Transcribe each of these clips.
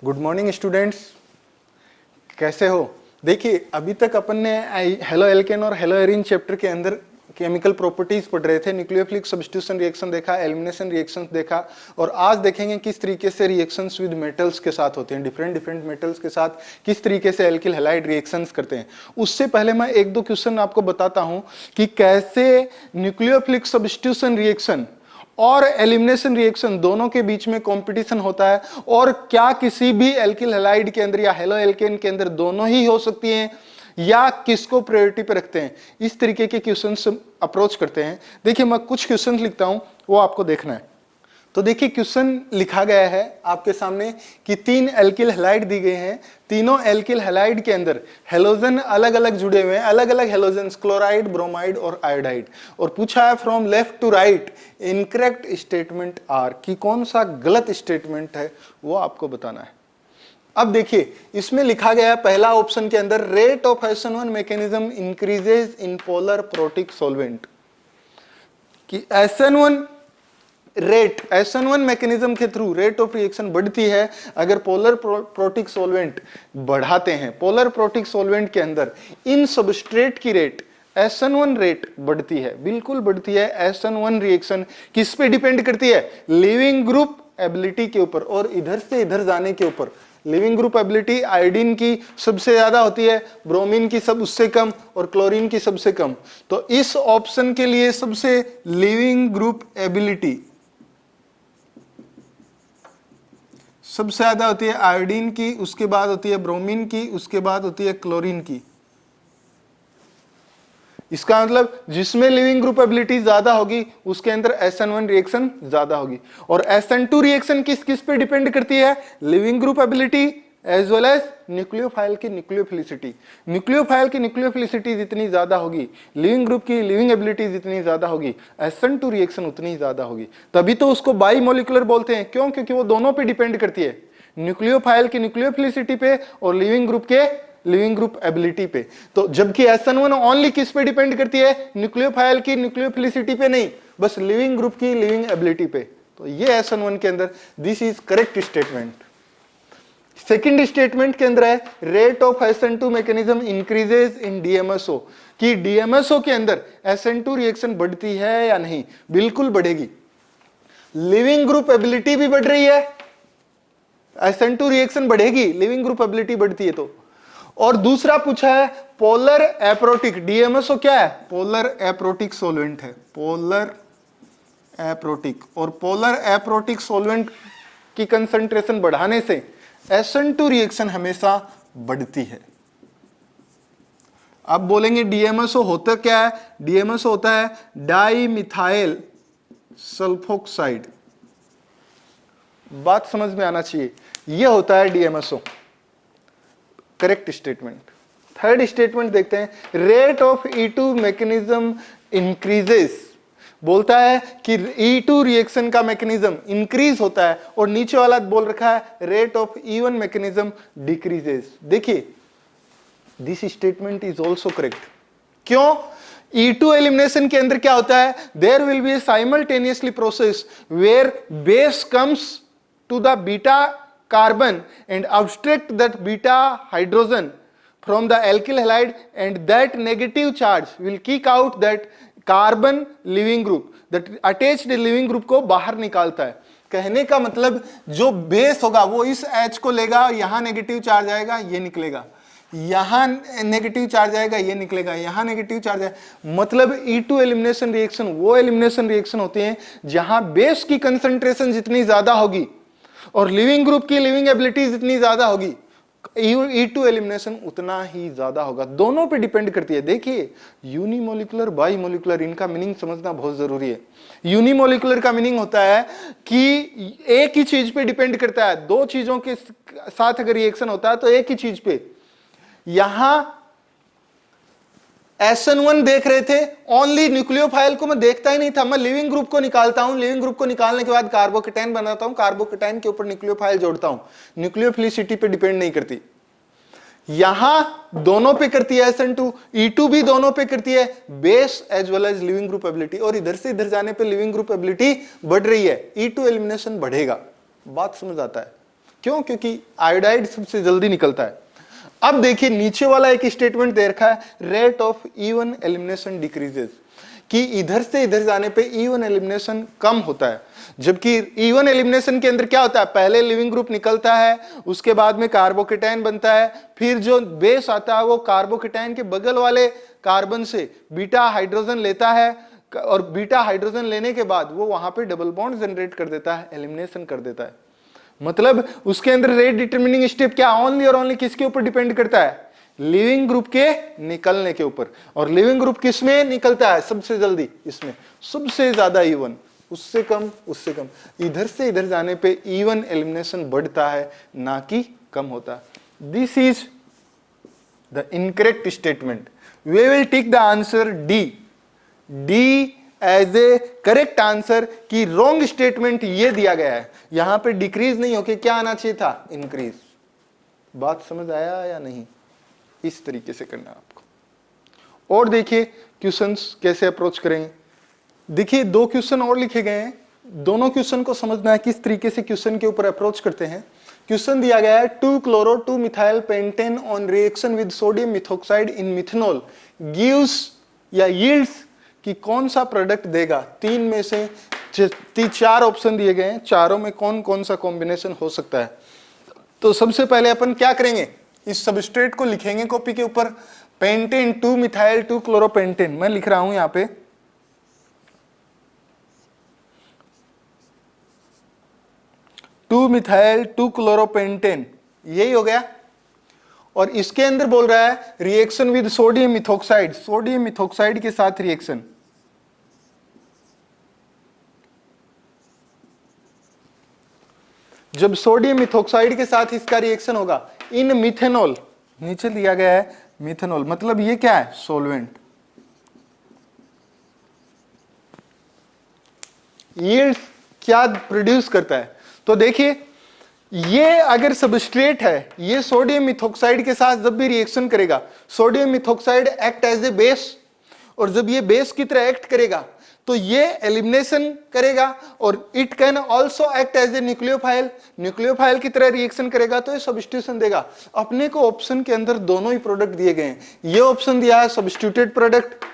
Good morning students, कैसे हो? देखिए, अभी तक अपन ने हेलो एल्केन और हेलो एरीन चैप्टर के अंदर केमिकल प्रॉपर्टीज पढ़ रहे थे, न्यूक्लियोफिलिक सब्स्टिट्यूशन रिएक्शन देखा, एलिमिनेशन रिएक्शंस देखा, और आज देखेंगे किस तरीके से रिएक्शंस विद मेटल्स के साथ होते हैं, डिफरेंट मेटल्स के साथ किस तरीके से एल्किल हैलाइड रिएक्शंस करते हैं। उससे पहले मैं एक दो क्वेश्चन आपको बताता हूं कि कैसे न्यूक्लियोफिलिक सब्स्टिट्यूशन रिएक्शन और एलिमिनेशन रिएक्शन दोनों के बीच में कंपटीशन होता है, और क्या किसी भी एल्किल हैलाइड के अंदर या हेलो एल्केन के अंदर दोनों ही हो सकती हैं या किसको प्रायोरिटी पे रखते हैं। इस तरीके के क्वेश्चंस अप्रोच करते हैं। देखिए, मैं कुछ क्वेश्चन लिखता हूं, वो आपको देखना है। तो देखिए, क्वेश्चन लिखा गया है आपके सामने कि 3 एल्किल हैलाइड दी गए हैं। तीनों एल्किल हैलाइड के अंदर हेलोजन अलग अलग जुड़े हुए हैं, अलग अलग हेलोजन्स, क्लोराइड, ब्रोमाइड और आयोडाइड। और पूछा है from left to right incorrect statement are, कि कौन सा गलत स्टेटमेंट है वो आपको बताना है। अब देखिए, इसमें लिखा गया है पहला ऑप्शन के अंदर, rate of SN1 mechanism increases in polar protic solvent, कि SN1 मैकेनिज्म के थ्रू रेट ऑफ रिएक्शन बढ़ती है अगर पोलर प्रोटिक सॉल्वेंट बढ़ाते हैं। पोलर प्रोटिक सॉल्वेंट के अंदर इन सबस्ट्रेट की रेट SN1 रेट बढ़ती है, बिल्कुल बढ़ती है। SN1 रिएक्शन किस पे डिपेंड करती है? लिविंग ग्रुप एबिलिटी के ऊपर, और इधर से इधर जाने के ऊपर। लिविंग ग्रुप एबिलिटी आयोडीन की सबसे ज्यादा होती है, ब्रोमीन की सब उससे कम, और क्लोरीन की सबसे कम। तो इस ऑप्शन के लिए सबसे लिविंग ग्रुप एबिलिटी सबसे ज्यादा होती है आयोडीन की, उसके बाद होती है ब्रोमीन की, उसके बाद होती है क्लोरीन की। इसका मतलब जिसमें लिविंग ग्रुप एबिलिटी ज्यादा होगी उसके अंदर SN1 रिएक्शन ज्यादा होगी। और SN2 रिएक्शन किस किस पे डिपेंड करती है? Leaving group ability as well as nucleophile की न्यूक्लियोफिलिसिटी। न्यूक्लियोफाइल की न्यूक्लियोफिलिसिटी जितनी ज्यादा होगी, लिविंग ग्रुप की लिविंग एबिलिटी जितनी ज्यादा होगी, SN2 रिएक्शन उतनी ज्यादा होगी। तभी तो उसको बाई मोलिकुलर बोलते हैं। क्यों? क्योंकि वो दोनों पे डिपेंड करती है, न्यूक्लियोफाइल की न्यूक्लियोफिलिसिटी पे और लिविंग ग्रुप के लिविंग ग्रुप एबिलिटी पे। तो जबकि SN1 ओनली किस पे डिपेंड करती है? न्यूक्लियोफाइल की न्यूक्लियोफिलिसिटी पे नहीं, बस लिविंग ग्रुप की लिविंग एबिलिटी पे। तो ये SN1 के अंदर this is correct statement. Second statement के अंदर है rate of SN2 mechanism increases in DMSO, कि DMSO के अंदर SN2 रिएक्शन बढ़ती है या नहीं? बिल्कुल बढ़ेगी। लिविंग ग्रुप एबिलिटी भी बढ़ रही है, SN2 रिएक्शन बढ़ेगी, लिविंग ग्रुप एबिलिटी बढ़ती है तो। और दूसरा पूछा है पोलर एप्रोटिक, DMSO क्या है? पोलर एप्रोटिक सॉल्वेंट है, पोलर एप्रोटिक। और पोलर एप्रोटिक सॉल्वेंट की कंसंट्रेशन बढ़ाने से SN2 रिएक्शन हमेशा बढ़ती है। अब बोलेंगे DMSO होता क्या है? DMSO होता है डाई मिथाइल सल्फोक्साइड। बात समझ में आना चाहिए, यह होता है DMSO। Correct statement. Third statement देखते हैं, rate of E2 mechanism increases, बोलता है कि E2 रिएक्शन का मैकेनिज्म इंक्रीज होता है, और नीचे वाला बोल रखा है rate of E1 mechanism decreases. देखिए, this statement is also correct. क्यों? E2 एलिमिनेशन के अंदर क्या होता है? There will be simultaneously process where base comes to the beta carbon and abstract that beta hydrogen from the alkyl halide, and that negative charge will kick out that carbon living group, that attached living group को बाहर निकालता है। कहने का मतलब जो base होगा वो इस H को लेगा, यहां नेगेटिव चार्ज आएगा, ये निकलेगा, यहां नेगेटिव चार्ज आएगा, ये निकलेगा, यहां नेगेटिव चार्ज आएगा। मतलब E2 एलिमिनेशन रिएक्शन वो एलिमिनेशन रिएक्शन होती है जहां बेस की कंसंट्रेशन जितनी ज्यादा होगी और लिविंग ग्रुप की लिविंग एबिलिटी जितनी ज्यादा होगी, E2 एलिमिनेशन उतना ही ज्यादा होगा। दोनों पे डिपेंड करती है। देखिए, यूनिमोलिकुलर, बाई मोलिकुलर, इनका मीनिंग समझना बहुत जरूरी है। यूनिमोलिकुलर का मीनिंग होता है कि एक ही चीज पे डिपेंड करता है, दो चीजों के साथ अगर रिएक्शन होता है तो एक ही चीज पे। यहां SN1 देख रहे थे, ओनली न्यूक्लियोफाइल को मैं देखता ही नहीं था, मैं लिविंग ग्रुप को निकालता हूं, लिविंग ग्रुप को निकालने के बाद कार्बोकेटाइन बनाता हूं, कार्बोकेटाइन के ऊपर न्यूक्लियोफाइल जोड़ता हूं, न्यूक्लियोफिलिसिटी पे डिपेंड नहीं करती। यहां दोनों पे करती है SN2, E2 भी दोनों पे करती है, base as well as leaving group ability, और इधर से इधर जाने पे लिविंग ग्रुप एबिलिटी बढ़ रही है, E2 एलिमिनेशन बढ़ेगा। बात समझ आता है? क्यों? क्योंकि आयोडाइड सबसे जल्दी निकलता है। अब देखिए नीचे वाला एक स्टेटमेंट दे रखा है, rate of even elimination decreases, कि इधर से इधर जाने पे इवन एलिमिनेशन कम होता है। जबकि इवन एलिमिनेशन के अंदर क्या होता है, पहले लिविंग ग्रुप निकलता है, उसके बाद में कार्बोकेटाइन बनता है, फिर जो बेस आता है वो कार्बोकेटाइन के बगल वाले कार्बन से बीटा हाइड्रोजन लेता है, और बीटा हाइड्रोजन लेने के बाद वो वहां पे डबल बॉन्ड जनरेट कर देता है, एलिमिनेशन कर देता है। मतलब उसके अंदर रेट डिटरमिनिंग स्टेप क्या, ओनली और ओनली किसके ऊपर डिपेंड करता है, लिविंग ग्रुप के निकलने के ऊपर। और लिविंग ग्रुप किसमें निकलता है सबसे जल्दी, इसमें सबसे ज्यादा इवन, उससे कम उससे कम। इधर से इधर जाने पे इवन एलिमिनेशन बढ़ता है, ना कि कम होता है। This is the incorrect statement. We will take the answer D, D as a correct answer. की रॉन्ग स्टेटमेंट ये दिया गया है, यहां पे डिक्रीज नहीं होके क्या आना चाहिए था, इंक्रीज। बात समझ आया या नहीं? इस तरीके से करना है आपको। और देखिए क्वेश्चंस कैसे अप्रोच करेंगे। देखिए 2 क्वेश्चन और लिखे गए हैं, दोनों क्वेश्चन को समझना है किस तरीके से क्वेश्चन के ऊपर अप्रोच करते हैं। क्वेश्चन दिया गया है 2-chloro-2-methyl pentane on reaction with sodium methoxide in methanol gives या यील्ड्स, कि कौन सा प्रोडक्ट देगा। 3 में से 4 ऑप्शन दिए गए हैं, चारों में कौन कौन सा कॉम्बिनेशन हो सकता है। तो सबसे पहले अपन क्या करेंगे, इस सबस्ट्रेट को लिखेंगे कॉपी के ऊपर, पेंटेन 2-methyl 2-chloropentane, मैं लिख रहा हूं यहां पे 2-methyl 2-chloropentane, यही हो गया। और इसके अंदर बोल रहा है reaction with sodium methoxide, sodium methoxide के साथ रिएक्शन। जब सोडियम मिथॉक्साइड के साथ इसका रिएक्शन होगा इन मिथेनॉल, नीचे दिया गया है मिथेनॉल, मतलब ये क्या है, सॉल्वेंट। यील्ड क्या प्रोड्यूस करता है, तो देखिए ये अगर सबस्ट्रेट है, ये सोडियम मिथॉक्साइड के साथ जब भी रिएक्शन करेगा, sodium methoxide act as a base, और जब ये बेस की तरह एक्ट करेगा तो ये एलिमिनेशन करेगा, और it can also act as a nucleophile, nucleophile की तरह रिएक्शन करेगा तो ये सब्स्टिट्यूशन देगा। अपने को ऑप्शन के अंदर दोनों ही प्रोडक्ट दिए गए हैं। ये ऑप्शन दिया है सब्स्टिट्यूटेड प्रोडक्ट,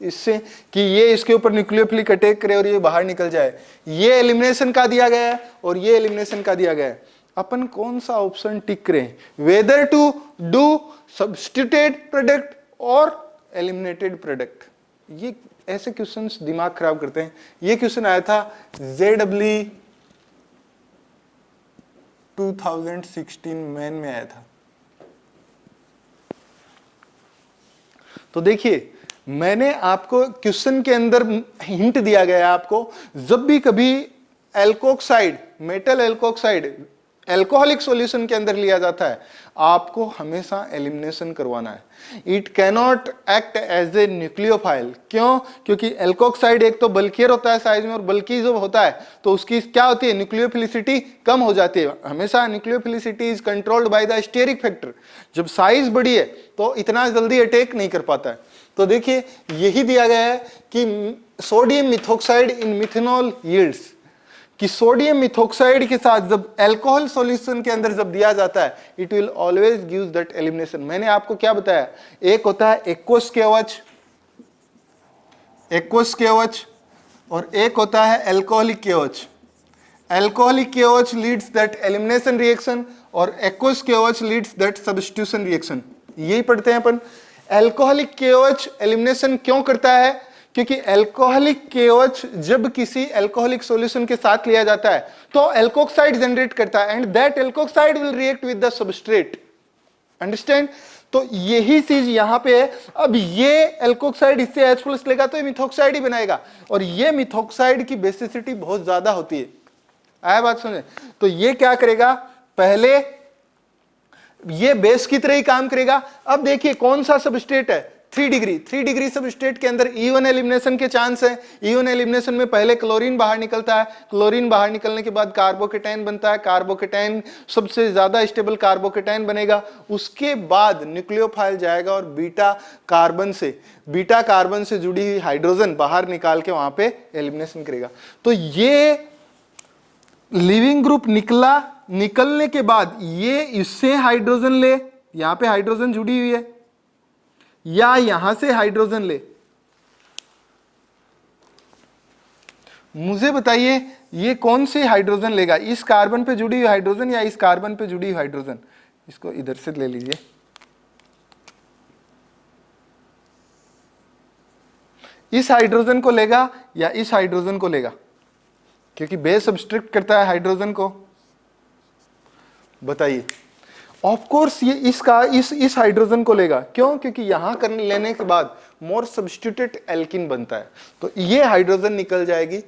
इससे कि ये इसके ऊपर न्यूक्लियोफिलिक अटैक करे और ये बाहर निकल जाए। ये एलिमिनेशन का दिया गया है और ये एलिमिनेशन का दिया गया है। अपन कौन सा ऑप्शन टिक करें, whether to do substituted product और एलिमिनेटेड प्रोडक्ट। ये ऐसे क्वेश्चंस दिमाग खराब करते हैं। ये क्वेश्चन आया था JEE 2016 मेन में आया था। तो देखिए मैंने आपको क्वेश्चन के अंदर हिंट दिया गया है आपको, जब भी कभी alkoxide, metal alkoxide alcoholic solution के अंदर लिया जाता है, आपको हमेशा एलिमिनेशन करवाना है। It cannot act as a nucleophile. क्यों? क्योंकि एल्कोक्साइड एक तो बल्कियर होता है साइज में, और बल्कि जब होता है तो उसकी क्या होती है, न्यूक्लियोफिलिसिटी कम हो जाती है। हमेशा nucleophilicity is controlled by the steric factor. जब साइज बड़ी है तो इतना जल्दी अटैक नहीं कर पाता है। तो देखिए यही दिया गया है कि सोडियम मिथॉक्साइड इन मिथेनॉल यील्ड्स, कि सोडियम मिथॉक्साइड के साथ जब अल्कोहल सॉल्यूशन के अंदर जब दिया जाता है, it will always give that elimination. मैंने आपको क्या बताया, एक होता है एक्वस केवच, एक्वस केवच, और एक होता है alcoholic KOH. Alcoholic KOH leads that elimination reaction और aqueous KOH leads that substitution reaction. यही पढ़ते हैं अपन। अल्कोहलिक केवच एलिमिनेशन क्यों करता है, क्योंकि अल्कोहलिक केवच जब किसी अल्कोहलिक सॉल्यूशन के साथ लिया जाता है तो अल्कोक्साइड जनरेट करता है, and that alkoxide will react with the substrate. Understand? तो यही चीज यहां पे है। अब ये अल्कोक्साइड इससे H+ लेगा तो ये मिथॉक्साइड ही बनाएगा, और ये मिथॉक्साइड की बेसिसिटी बहुत ज्यादा होती है। आया बात समझे? तो ये क्या करेगा, पहले ये बेस की तरह ही काम करेगा। अब देखिए कौन सा सबस्ट्रेट है, 3 डिग्री सबस्ट्रेट के अंदर इवन एलिमिनेशन के चांस है। इवन एलिमिनेशन में पहले क्लोरीन बाहर निकलता है, क्लोरीन बाहर निकलने के बाद कार्बोकेटाइन बनता है, कार्बोकेटाइन सबसे ज्यादा स्टेबल कार्बोकेटाइन बनेगा। उसके बाद न्यूक्लियोफाइल जाएगा और बीटा कार्बन से जुड़ी हुई हाइड्रोजन बाहर निकाल के वहां पे एलिमिनेशन करेगा। तो लिविंग ग्रुप निकलने के बाद ये इससे हाइड्रोजन ले, यहां पे हाइड्रोजन जुड़ी हुई है, या यहां से हाइड्रोजन ले, मुझे बताइए ये कौन सी हाइड्रोजन लेगा, इस कार्बन पे जुड़ी हुई हाइड्रोजन या इस कार्बन पे जुड़ी हुई हाइड्रोजन। इसको इधर से ले लीजिए, इस हाइड्रोजन को लेगा या इस हाइड्रोजन को लेगा, क्योंकि बेस सब्सट्रैक्ट करता है हाइड्रोजन को। बताइए, ऑफ कोर्स ये इस हाइड्रोजन को लेगा, क्यों? क्योंकि यहां करने लेने के बाद मोर सब्स्टिट्यूटेड एल्किन बनता है, तो ये हाइड्रोजन निकल जाएगी।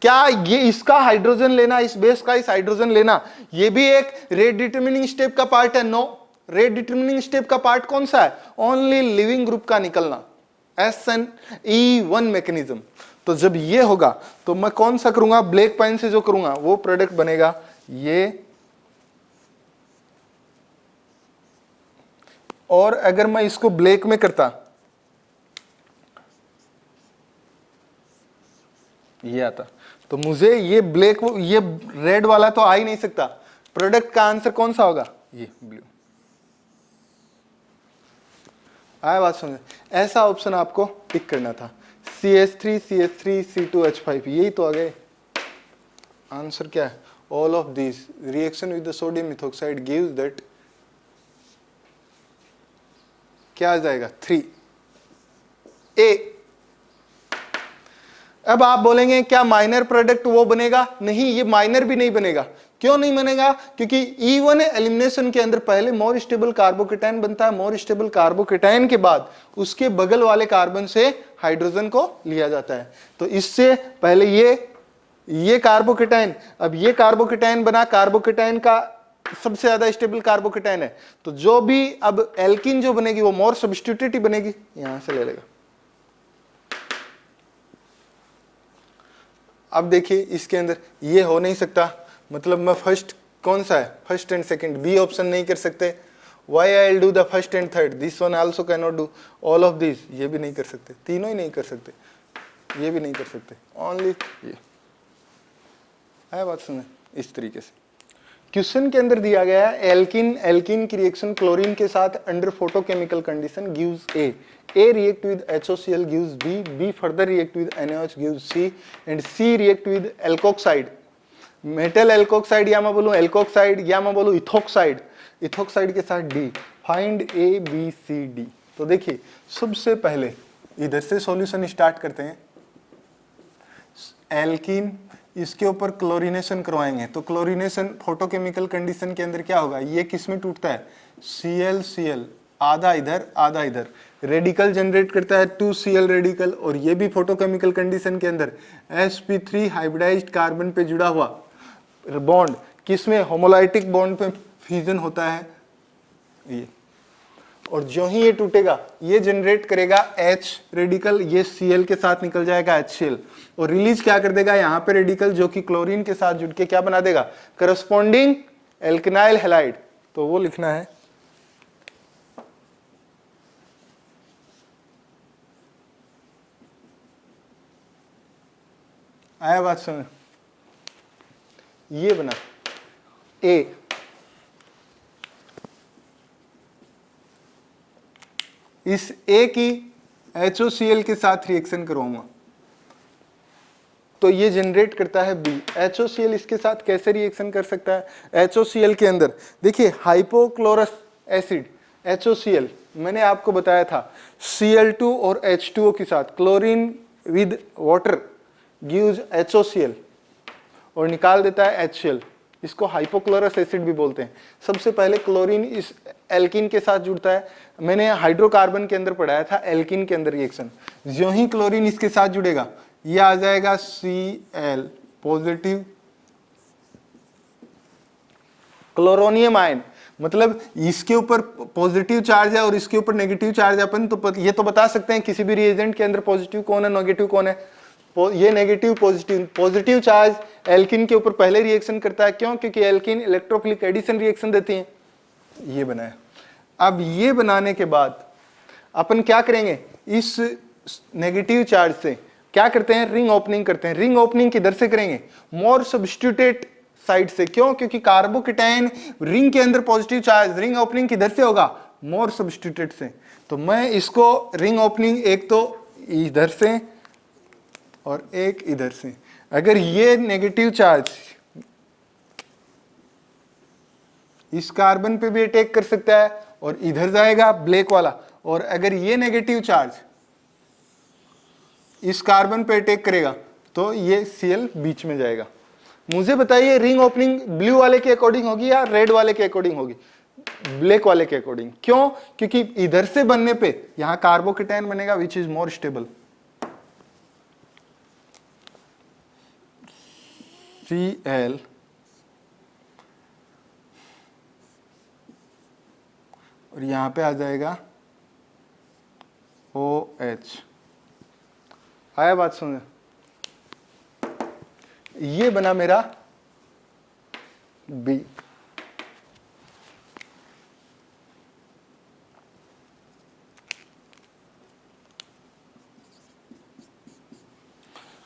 क्या ये इसका हाइड्रोजन लेना, इस बेस का इस हाइड्रोजन लेना, ये भी एक रेट डिटरमिनिंग स्टेप का पार्ट है? नो, रेट डिटरमिनिंग स्टेप का पार्ट कौन सा है? ओनली लिविंग ग्रुप का निकलना, SN-E1 मैकेनिज्म। तो जब ये होगा तो मैं कौन सा करूंगा, ब्लैक पाइन से जो करूंगा वो प्रोडक्ट बनेगा ये। और अगर मैं इसको ब्लैक में करता, ये आता, तो मुझे ये ब्लैक, ये रेड वाला तो आ ही नहीं सकता। प्रोडक्ट का आंसर कौन सा होगा? ये ब्लू। आया बात समझ? ऐसा ऑप्शन आपको टिक करना था। CH3 CH3 C2H5, यही तो आ गए। आंसर क्या है? All of this reaction with the sodium methoxide gives that, क्या आ जाएगा? 3A। अब आप बोलेंगे क्या माइनर प्रोडक्ट वो बनेगा? नहीं, ये माइनर भी नहीं बनेगा। क्यों नहीं बनेगा? क्योंकि E1 एलिमिनेशन के अंदर पहले मोर स्टेबल कार्बोकेटाइन बनता है, मोर स्टेबल कार्बोकेटाइन के बाद उसके बगल वाले कार्बन से हाइड्रोजन को लिया जाता है। तो इससे पहले ये कार्बोकेटाइन, अब ये कार्बोकेटाइन बना, कार्बोकेटाइन का सबसे ज्यादा स्टेबल कार्बोकेटाइन है, तो जो भी अब एल्किन जो बनेगी वो मोर सब्स्टिट्यूटेड ही बनेगी, यहां से ले लेगा। अब देखिए इसके अंदर ये हो नहीं सकता, मतलब मैं फर्स्ट कौन सा है, first and second, B option नहीं कर सकते। Why I will do the first and third, this one also can not do, all of this, ये भी नहीं कर सकते, तीनों ही नहीं कर सकते, ये भी नहीं कर सकते, ओनली ये है। बात सुने, इस तरीके से क्वेश्चन के अंदर दिया गया है एल्किन की रिएक्शन क्लोरीन के साथ under photochemical condition gives A react with HOCl gives B further react with NaOH gives C, and C react with alkoxide, metal alkoxide, या मैं बोलूं एल्कोक्साइड, या मैं बोलूं इथोक्साइड के साथ D, find A B C D। तो देखिए सबसे पहले इधर से सॉल्यूशन स्टार्ट करते हैं। एल्कीन, इसके ऊपर क्लोरीनेशन करवाएंगे, तो क्लोरीनेशन फोटोकेमिकल कंडीशन के अंदर क्या होगा, ये किस में टूटता है? Cl आधा इधर आधा इधर, रेडिकल जनरेट करता है 2Cl रेडिकल, और ये भी फोटोकेमिकल कंडीशन के अंदर sp3 हाइब्रिडाइज्ड कार्बन पे जुड़ा हुआ बॉन्ड किसमें, होमोलाइटिक बॉन्ड पे फ्यूजन होता है ये, और जो ही ये टूटेगा ये जनरेट करेगा H रेडिकल, ये Cl के साथ निकल जाएगा HCl, और रिलीज क्या कर देगा यहाँ पे रेडिकल, जो कि क्लोरीन के साथ जुड़ के क्या बना देगा, करस्पॉन्डिंग एल्केनाइल हैलाइड। तो वो लिखना है आया बात सुन, ये बना A, इस A की HOCl के साथ रिएक्शन करवाऊंगा तो ये जनरेट करता है B। HOCl इसके साथ कैसे रिएक्शन कर सकता है? HOCl के अंदर देखिए हाइपोक्लोरस एसिड HOCl, मैंने आपको बताया था Cl2 और H2O के साथ chlorine with water gives HOCl और निकाल देता है HCl, इसको हाइपोक्लोरस एसिड भी बोलते हैं। सबसे पहले क्लोरीन इस एल्किन के साथ जुड़ता है, मैंने हाइड्रोकार्बन के अंदर पढ़ाया था एल्किन के अंदर रिएक्शन, जो ही क्लोरीन इसके साथ जुड़ेगा ये आ जाएगा Cl पॉजिटिव क्लोरोनियम आयन, मतलब इसके ऊपर पॉजिटिव चार्ज है और इसके ऊपर नेगेटिव चार्ज है। अपन तो ये तो बता सकते हैं किसी भी रिएजेंट के अंदर पॉजिटिव कौन है नेगेटिव कौन है, ये नेगेटिव पॉजिटिव चार्ज एल्किन के ऊपर पहले रिएक्शन करता है, क्यों? क्योंकि एल्किन इलेक्ट्रोफिलिक एडिशन रिएक्शन देती है। ये बनाया, अब ये बनाने के बाद अपन क्या करेंगे, इस नेगेटिव चार्ज से क्या करते हैं, रिंग ओपनिंग करते हैं। रिंग ओपनिंग किधर से करेंगे, मोर सब्स्टिट्यूटेड साइड से। क्यों? क्योंकि कार्बोकेटाइन रिंग के अंदर पॉजिटिव चार्ज, रिंग ओपनिंग किधर से होगा? मोर सब्स्टिट्यूटेड से। तो मैं इसको रिंग ओपनिंग एक तो इधर से और एक इधर से, अगर ये नेगेटिव चार्ज इस कार्बन पे भी अटैक कर सकता है और इधर जाएगा ब्लैक वाला, और अगर ये नेगेटिव चार्ज इस कार्बन पे अटैक करेगा तो ये Cl बीच में जाएगा। मुझे बताइए रिंग ओपनिंग ब्लू वाले के अकॉर्डिंग होगी या रेड वाले के अकॉर्डिंग होगी? ब्लैक वाले के अकॉर्डिंग। क्यों? क्योंकि इधर से बनने पे यहां कार्बोकेटाइन बनेगा which is more stable, Cl और यहां पे आ जाएगा OH। आया बात समझ? ये बना मेरा B।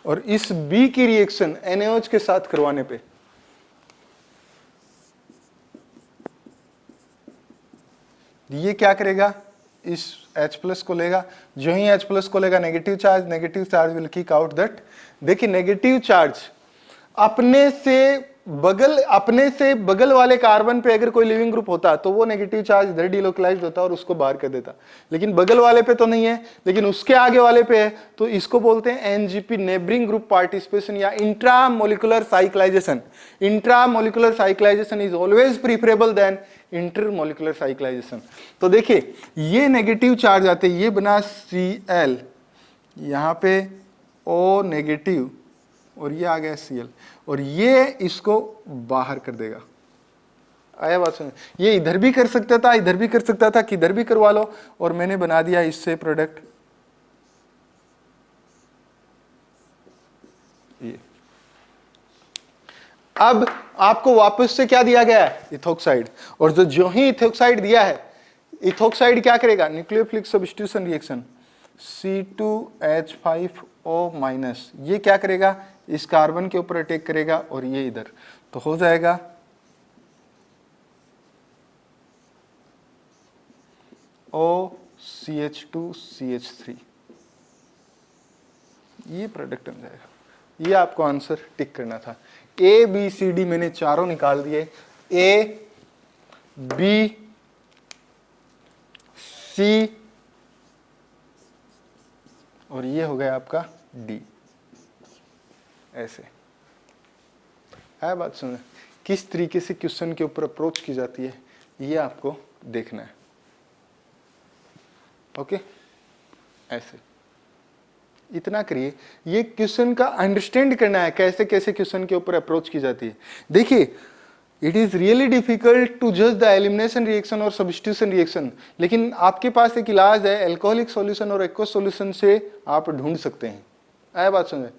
और इस B की रिएक्शन NaOH के साथ करवाने पे ये क्या करेगा? इस H+ को लेगा, जो ही H+ को लेगा negative charge will kick out that. देखिए नेगेटिव चार्ज अपने से बगल वाले कार्बन पे अगर कोई लिविंग ग्रुप होता तो वो नेगेटिव चार्ज इधर डिलोकलाइज्ड होता और उसको बाहर कर देता, लेकिन बगल वाले पे तो नहीं है, लेकिन उसके आगे वाले पे है, तो इसको बोलते हैं NGP, नेबरिंग ग्रुप पार्टिसिपेशन या intramolecular cyclization. Intramolecular cyclization is always preferable than intermolecular cyclization. तो देखिए ये नेगेटिव चार्ज आते, ये बना Cl, यहां पे O नेगेटिव और ये आ गया Cl, और ये इसको बाहर कर देगा। आया बात समझ? ये इधर भी कर सकता था, इधर भी कर सकता था, किधर भी करवा लो, और मैंने बना दिया इससे प्रोडक्ट ये। अब आपको वापस से क्या दिया गया है? इथोक्साइड। और जो ही इथोक्साइड दिया है, इथोक्साइड क्या करेगा? न्यूक्लियोफिलिक सब्स्टिट्यूशन रिएक्शन C2H5O-, ये क्या करेगा? इस कार्बन के ऊपर अटैक करेगा और ये इधर, तो हो जाएगा OCH2CH3, ये प्रोडक्ट बन जाएगा। ये आपको आंसर टिक करना था। A B C D मैंने चारों निकाल दिए, A B C और ये हो गया आपका D। ऐसे है बात सुने? किस तरीके से क्वेश्चन के ऊपर अप्रोच की जाती है ये आपको देखना है। ओके, ऐसे इतना करिए, ये क्वेश्चन का अंडरस्टैंड करना है कैसे कैसे क्वेश्चन के ऊपर अप्रोच की जाती है। देखिए it is really difficult to जज द एलिमिनेशन रिएक्शन और सब्स्टिट्यूशन रिएक्शन, लेकिन आपके पास एक इलाज है, एल्कोहलिक सॉल्यूशन और एक्वस सॉल्यूशन से आप ढूंढ सकते हैं। आया बात समझे?